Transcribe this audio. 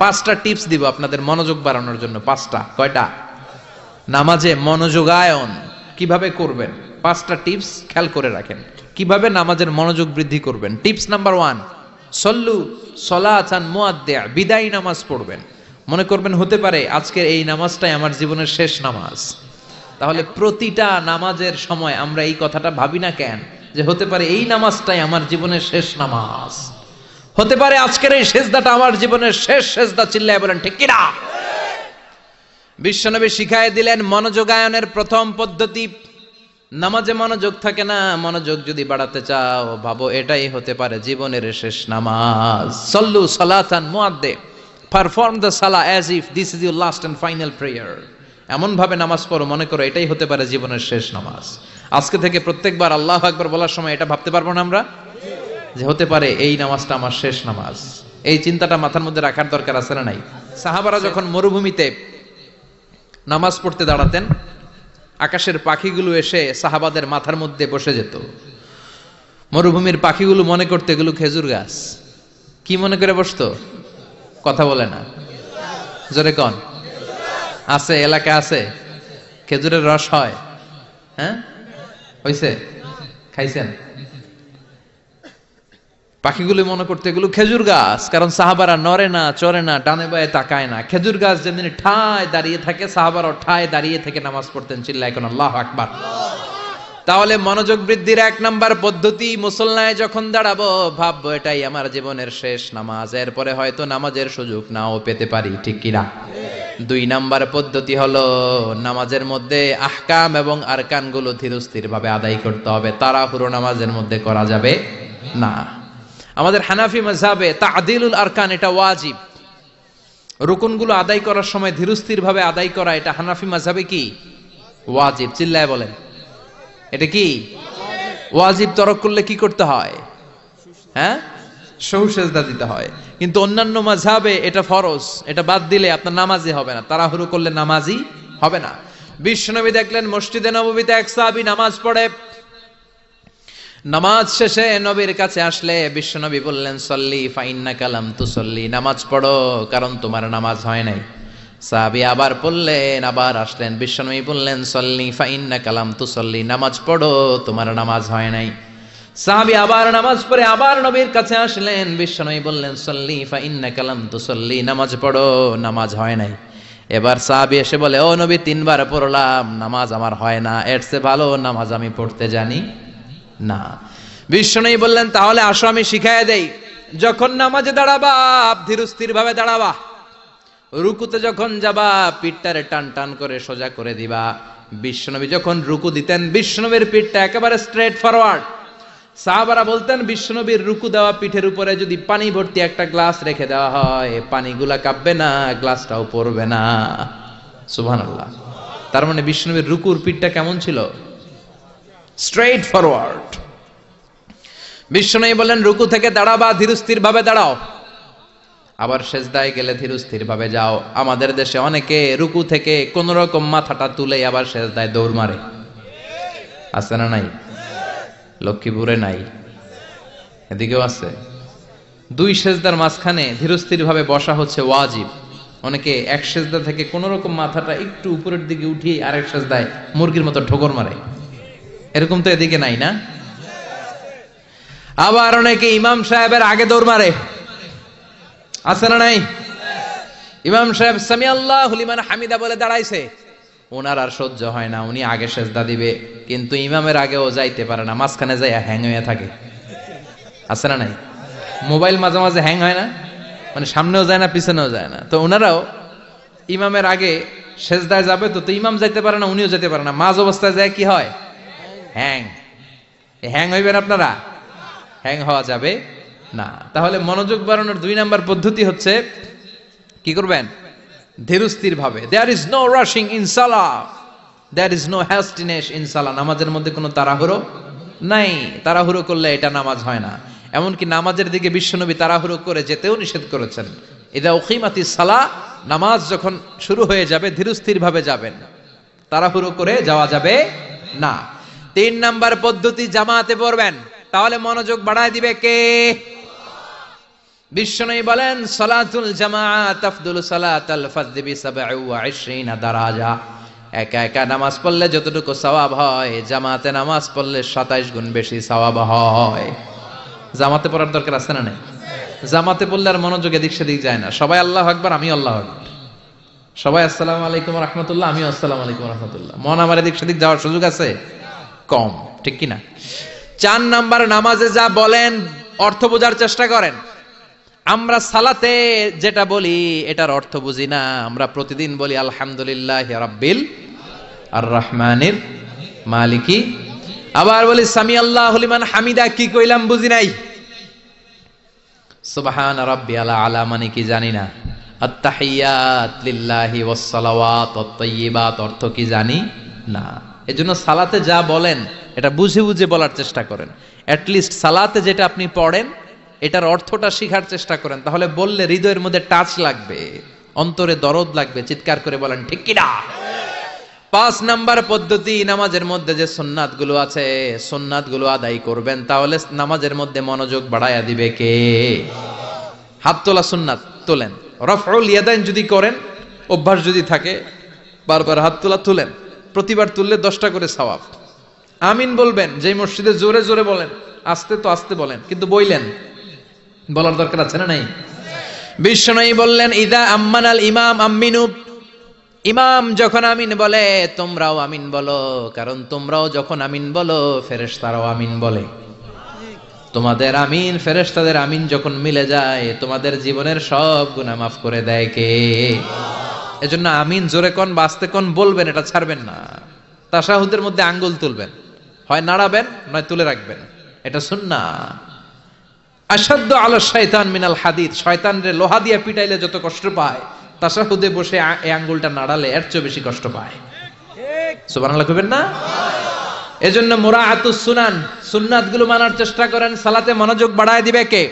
পাঁচটা টিপস দিব আপনাদের মনোযোগ বাড়ানোর জন্য। পাঁচটা। কয়টা? নামাজে মনোযোগায়ন কিভাবে করবেন, পাঁচটা টিপস খেয়াল করে রাখেন কিভাবে নামাজের মনোযোগ বৃদ্ধি করবেন। টিপস নাম্বার 1, সল্লু সলাতান মুআদ্দিয়া, বিদায়ী নামাজ পড়বেন। মনে করবেন হতে পারে আজকের এই নামাজটাই আমার জীবনের শেষ নামাজ। তাহলে প্রতিটা নামাজের সময় আমরা এই কথাটা ভাবি না কেন যে হতে পারে এই নামাজটাই আমার জীবনের শেষ নামাজ, হতে পারে আজকের এই সেজদাটা আমার জীবনের শেষ সেজদা। চিল্লায় বলেন ঠিক কিনা? বিশ্বনবী শিখায় দিলেন মনোযোগায়নের প্রথম পদ্ধতি। নামাজে মনোযোগ থাকে না, মনোযোগ যদি বাড়াতে চাও ভাবো এটাই হতে পারে জীবনের শেষ নামাজ। সল্লু সালাতান মুআদ্দিয়া, পারফর্ম দ্য সালাহ as if this is your last and final prayer. এমন ভাবে নামাজ পড়ো মনে করো এটাই হতে পারে জীবনের শেষ নামাজ। আজকে থেকে প্রত্যেকবার আল্লাহু আকবার বলার সময় এটা ভাবতে পারবো না আমরা যে হতে পারে এই নামাজটা আমার শেষ নামাজ। এই চিন্তাটা মাথার মধ্যে রাখার দরকার আছে না নাই? সাহাবারা যখন মরুভূমিতে নামাজ পড়তে দাঁড়াতেন, আকাশের পাখিগুলো এসে সাহাবাদের মাথার মধ্যে বসে যেত। মরুভূমির পাখিগুলো মনে করতে এগুলো খেজুর গাছ। কি মনে করে বসতো? কথা বলে না, জোরে কন। আছে, এলাকা আছে খেজুরের রস হয়? হ্যাঁ হইছে? খাইছেন? পাখিগুলো মনে করতে এগুলো খেজুর গাছ, কারণ সাহাবারা নড়ে না, চড়ে না, ডানে বায়ে তাকায় না। খেজুর গাছ যেমনি ঠায় দাঁড়িয়ে থাকে, সাহাবারা ঠায় দাঁড়িয়ে থেকে নামাজ পড়তেন। চিল্লায় এখন আল্লাহু আকবার। তাহলে মনোযোগ বৃদ্ধির 1 নাম্বার পদ্ধতি, মুসল্লায় যখন দাঁড়াবো ভাববো এটাই আমার জীবনের শেষ নামাজ, এরপরে হয়তো নামাজের সুযোগ নাও পেতে পারি। ঠিক কিনা? 2 নাম্বার পদ্ধতি হলো নামাজের মধ্যে আহকাম এবং আরকানগুলো ধীরস্থির ভাবে আদায় করতে হবে। তাড়াহুড়ো নামাজের মধ্যে করা যাবে না। আমাদের হানাফি মাযহাবে তা'দিলুল আরকান এটা ওয়াজিব। রুকুনগুলো আদায় করার সময় ধীরস্থির ভাবে আদায় করা এটা হানাফি মাযহাবে কি? ওয়াজিব। চিল্লায় বলেন এটা কি ওয়াজিব? তরক করলে কি করতে হয়? হ্যাঁ, সহু সেজদা দিতে হয়। কিন্তু অন্যান্য মাযহাবে এটা ফরজ, এটা বাদ দিলে আপনার নামাজই হবে না, তাড়াহুড়ো করলে নামাজই হবে না। বিশ্বনবী দেখলেন মসজিদে নববীতে এক সাহাবী নামাজ পড়ে। নামাজ শেষে নবীর কাছে আসলে বিশ্বনবী বললেন সল্লি ফাইন্নাকা লাম তুসল্লি, নামাজ পড়ো কারণ তোমার নামাজ হয় নাই। সাহাবী আবার পড়লেন, আবার আসলেন, বিশ্বনবী বললেন সল্লি ফাইন্নাকা লাম তুসল্লি, নামাজ পড়ো তোমার নামাজ হয় নাই। সাহাবী আবার নামাজ পড়ে আবার নবীর কাছে আসলেন, বিশ্বনবী বললেন সল্লি ফাইন্নাকা লাম তুসল্লি, নামাজ পড়ো নামাজ হয় নাই। এবার সাহাবী এসে বলে ও নবী 3 বার পড়লাম, নামাজ আমার হয় না, এর চেয়ে ভালো নামাজ আমি পড়তে জানি না। বিশ্বনবী বললেন তাহলে আসো আমি শিখাইয়া দেই। যখন নামাজে দাঁড়াবা ধীরস্থির ভাবে দাঁড়াবা, রুকুতে যখন যাবা পিঠটারে টান টান করে সোজা করে দিবা। বিশ্বনবী যখন রুকু দিতেন বিশ্বনবীর পিঠটা একেবারে স্ট্রেট ফরওয়ার্ড। সাহাবারা বলতেন বিশ্বনবীর রুকু দেওয়া পিঠের উপরে যদি পানি ভর্তি একটা গ্লাস রেখে দেওয়া হয় পানিগুলা কাঁপবে না, গ্লাসটাও পড়বে না। সুবহানাল্লাহ। তার মানে বিশ্বনবীর রুকুর পিঠটা কেমন ছিল? Straight forward. বিশ্বনবী বলেন রুকু থেকে দাঁড়াবা, ধীরস্থির ভাবে দাঁড়াও। আবার সেজদায় গেলে ধীরস্থির ভাবে যাও। আমাদের দেশে অনেকে রুকু থেকে কোন রকম মাথাটা তুলে আবার সেজদায় দৌড় মারে, আছে না নাই? লক্ষ্মীপুরে নাই, এদিকেও আছে। 2 সেজদার মাঝখানে ধীরস্থির ভাবে বসা হচ্ছে ওয়াজিব। অনেকে এক সেজদা থেকে কোন রকম মাথাটা একটু উপরের দিকে উঠিয়ে আরেক সেজদায় মুরগির মতো ঠোকর মারে, এরকম তো এদিকে নাই না? আবার অনেকে ইমাম সাহেবের আগে দৌড় মারে, আছে না নাই? ইমাম সাহেব সামি আল্লাহু লিমান হামিদা বলে দাঁড়াইছে, ওনার আর সহ্য হয় না, উনি আগে সেজদা দিবে কিন্তু ইমামের আগেও যাইতে পারে না, মাঝখানে যাইয়া হ্যাং হয়ে থাকে, আছে না নাই? মোবাইল মাঝে মাঝে হ্যাং হয় না, মানে সামনেও যায় না পিছনেও যায় না। তো ওনারাও ইমামের আগে সেজদায় যাবে, তো ইমাম যাইতে পারে না উনিও যেতে পারে না, মাঝ অবস্থায় যায় কি হয়? হ্যাং। হ্যাং হইবেন আপনারা? হ্যাং হওয়া যাবে না। তাহলে মনোযোগ বাড়ানোর 2 নাম্বার পদ্ধতি হচ্ছে কি করবেন? ধীরস্থির ভাবে। There is no rushing in salah, there is no hastiness in salah। নামাজের মধ্যে কোনো তাড়াহুড়ো নাই। তাড়াহুড়ো করলে এটা নামাজ হয় না। এমনকি নামাজের দিকে বিশ্বনবী তাড়াহুড়ো করে যেতেও নিষেধ করেছেন। ইদা উকিমাতিস সালাহ, নামাজ যখন শুরু হয়ে যাবে ধীরস্থির ভাবে যাবেন, তাড়াহুড়ো করে যাওয়া যাবে না। 3 নাম্বার পদ্ধতি জামাতে পড়বেন, তাহলে মনোযোগ বাড়ায় দিবে কে? বিশ্বনবী বলেন সালাতুল জামাআত আফদলু সালাতাল ফাজদি বি 27 দারাজা। একা একা নামাজ পড়লে যতটুকু সওয়াব হয়, জামাতে নামাজ পড়লে 27 গুণ বেশি সওয়াব হয়। জামাতে পড়ার দরকার আছে না নাই? জামাতে পড়লে আর মনোযোগ এদিক সেদিক যায় না। সবাই আল্লাহু আকবার, আমি আল্লাহু আকবার, সবাই আসসালামু আলাইকুম ওয়া রাহমাতুল্লাহ, আমি আসসালামু আলাইকুম ওয়া রাহমাতুল্লাহ। মন আমার এদিক সেদিক যাওয়ার সুযোগ আছে? কম, ঠিক কি না? 4 নাম্বার, নামাজে যা বলেন অর্থ বোঝার চেষ্টা করেন। আমরা সালাতে যেটা বলি এটার অর্থ বুঝি না। আমরা প্রতিদিন বলি আলহামদুলিল্লাহি রাব্বিল আর রহমানির মালিকি, আবার বলি সামি আল্লাহু লিমান হামিদা, কি কইলাম বুঝি নাই। সুবহান রাব্বিয়াল আলা মানে কি জানি না। আত্তাহিয়াত লিল্লাহি ওয়াস সালাওয়াত ওয়াত তাইয়্যিবাত অর্থ কি জানি না। এজন্য সালাতে যা বলেন এটা বুঝে বুঝে বলার চেষ্টা করেন। অ্যাট লিস্ট সালাতে যেটা আপনি পড়েন এটার অর্থটা শিখার চেষ্টা করেন, তাহলে বললে হৃদয়ের মধ্যে টাচ লাগবে, অন্তরে দরদ লাগবে, চিৎকার করে বলেন ঠিক কি না। 5 নাম্বার পদ্ধতি, নামাজের মধ্যে যে সুন্নাতগুলো আছে সুন্নাতগুলো আদায় করবেন, তাহলে নামাজের মধ্যে মনোযোগ বাড়ায়া দিবে কে? হাত তোলা সুন্নাত তোলেন। রফউল ইয়াদাইন যদি করেন, অভ্যাস যদি থাকে, বারবার হাত তোলা তুলেন, প্রতিবার তুললে 10টা করে সওয়াব। আমিন বলবেন, যে মসজিদে জোরে জোরে বলেন, আস্তে তো আস্তে বলেন, কিন্তু বইলেন, বলার দরকার আছে না নাই? বিশ্বনবী বললেন ইদা আম্মানাল ইমাম আমিনু, ইমাম যখন আমিন বলে তোমরাও আমিন বলো, কারণ তোমরাও যখন আমিন বলো ফেরেশতারাও আমিন বলে। তোমাদের আমিন ফেরেশতাদের আমিন যখন মিলে যায় তোমাদের জীবনের সব গুনাহ মাফ করে দেয় কে? এজন্য আমিন জোরে কোন বাস্তে কোন বলবেন, এটা ছাড়বেন না। তাশাহুদের মধ্যে আঙ্গুল তুলবেন, হয় নাড়াবেন নয় তুলে রাখবেন, এটা সুন্নাহ। আশাদ্দু আলা শাইতান মিনাল হাদিদ, শয়তানরে লোহা দিয়ে পিটাইলে যত কষ্ট পায়, তাশাহুদে বসে এই আঙ্গুলটা নাড়ালে এর চেয়ে বেশি কষ্ট পায়। ঠিক সুবহানাল্লাহ কইবেন না? এজন্য মুরাআতুস সুনান, সুন্নাতগুলো মানার চেষ্টা করেন। সালাতে মনোযোগ বাড়ায় দিবে কে?